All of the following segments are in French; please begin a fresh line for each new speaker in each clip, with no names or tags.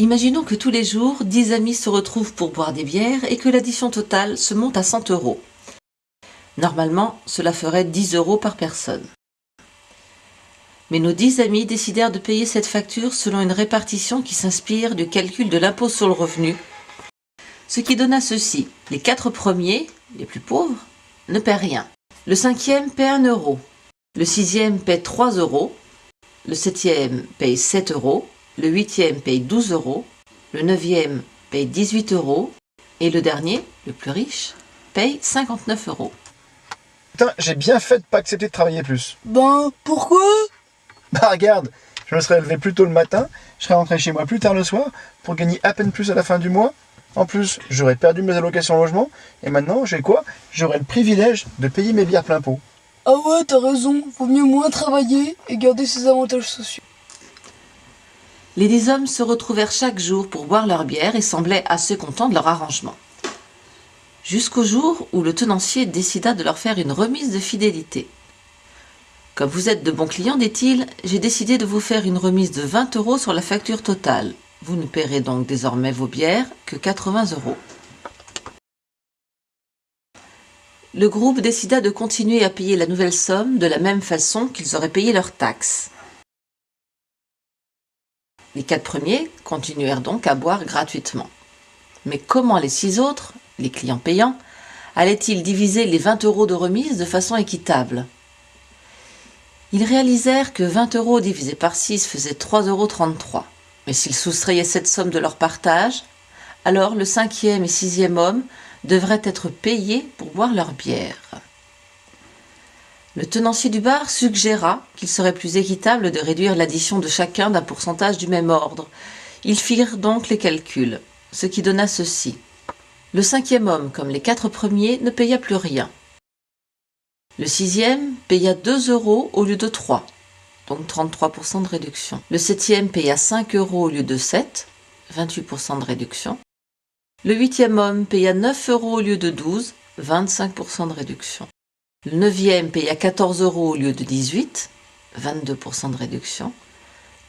Imaginons que tous les jours, 10 amis se retrouvent pour boire des bières et que l'addition totale se monte à 100 €. Normalement, cela ferait 10 € par personne. Mais nos 10 amis décidèrent de payer cette facture selon une répartition qui s'inspire du calcul de l'impôt sur le revenu, ce qui donna ceci. Les 4 premiers, les plus pauvres, ne paient rien. Le 5e paie 1 €, le 6e paie 3 €, le 7e paye 7 €, le 8e paye 12 €, le 9e paye 18 € et le dernier, le plus riche, paye 59 €.
Putain, j'ai bien fait de pas accepter de travailler plus.
Ben, pourquoi?
Bah regarde, je me serais levé plus tôt le matin, je serais rentré chez moi plus tard le soir pour gagner à peine plus à la fin du mois. En plus, j'aurais perdu mes allocations logement et maintenant, j'ai quoi? J'aurais le privilège de payer mes bières plein pot.
Ah ouais, t'as raison, vaut mieux moins travailler et garder ses avantages sociaux.
Les 10 hommes se retrouvèrent chaque jour pour boire leur bière et semblaient assez contents de leur arrangement. Jusqu'au jour où le tenancier décida de leur faire une remise de fidélité. « Comme vous êtes de bons clients, dit-il, j'ai décidé de vous faire une remise de 20 € sur la facture totale. Vous ne paierez donc désormais vos bières que 80 €. » Le groupe décida de continuer à payer la nouvelle somme de la même façon qu'ils auraient payé leurs taxes. Les 4 premiers continuèrent donc à boire gratuitement. Mais comment les 6 autres, les clients payants, allaient-ils diviser les 20 € de remise de façon équitable? Ils réalisèrent que 20 € divisé par 6 faisait 3,33 €. Mais s'ils soustrayaient cette somme de leur partage, alors le 5e et 6e homme devraient être payés pour boire leur bière. Le tenancier du bar suggéra qu'il serait plus équitable de réduire l'addition de chacun d'un pourcentage du même ordre. Ils firent donc les calculs, ce qui donna ceci. Le 5e homme, comme les 4 premiers, ne paya plus rien. Le 6e paya 2 € au lieu de 3, donc 33% de réduction. Le 7e paya 5 € au lieu de 7, 28% de réduction. Le 8e homme paya 9 € au lieu de 12, 25% de réduction. Le 9e paya 14 € au lieu de 18, 22% de réduction.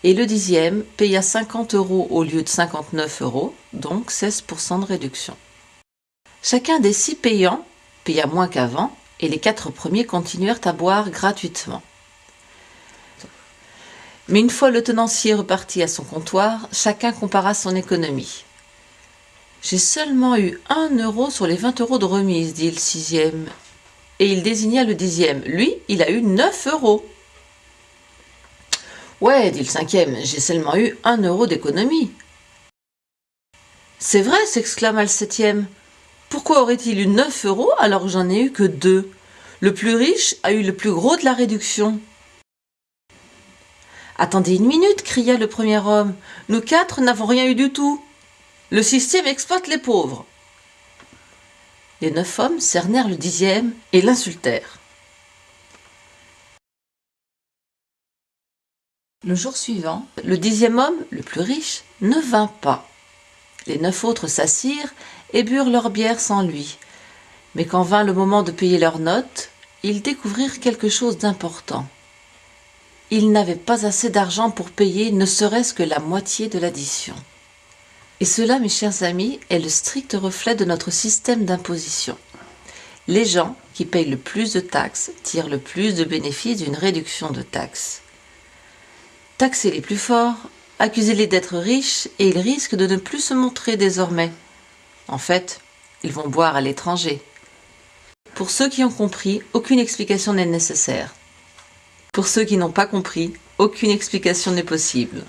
Et le 10e paya 50 € au lieu de 59 €, donc 16% de réduction. Chacun des 6 payants paya moins qu'avant, et les 4 premiers continuèrent à boire gratuitement. Mais une fois le tenancier reparti à son comptoir, chacun compara son économie. « J'ai seulement eu 1 € sur les 20 € de remise, dit le 6e, et il désigna le 10e. Lui, il a eu 9 €. Ouais, dit le 5e, j'ai seulement eu 1 € d'économie. C'est vrai, s'exclama le 7e. Pourquoi aurait-il eu 9 € alors que j'en ai eu que 2? Le plus riche a eu le plus gros de la réduction. Attendez une minute, cria le premier homme. Nous 4 n'avons rien eu du tout. Le système exploite les pauvres. Les 9 hommes cernèrent le 10e et l'insultèrent. Le jour suivant, le 10e homme, le plus riche, ne vint pas. Les 9 autres s'assirent et burent leur bière sans lui. Mais quand vint le moment de payer leurs notes, ils découvrirent quelque chose d'important. Ils n'avaient pas assez d'argent pour payer ne serait-ce que la moitié de l'addition. Et cela, mes chers amis, est le strict reflet de notre système d'imposition. Les gens qui payent le plus de taxes tirent le plus de bénéfices d'une réduction de taxes. Taxez les plus forts, accusez-les d'être riches et ils risquent de ne plus se montrer désormais. En fait, ils vont boire à l'étranger. Pour ceux qui ont compris, aucune explication n'est nécessaire. Pour ceux qui n'ont pas compris, aucune explication n'est possible.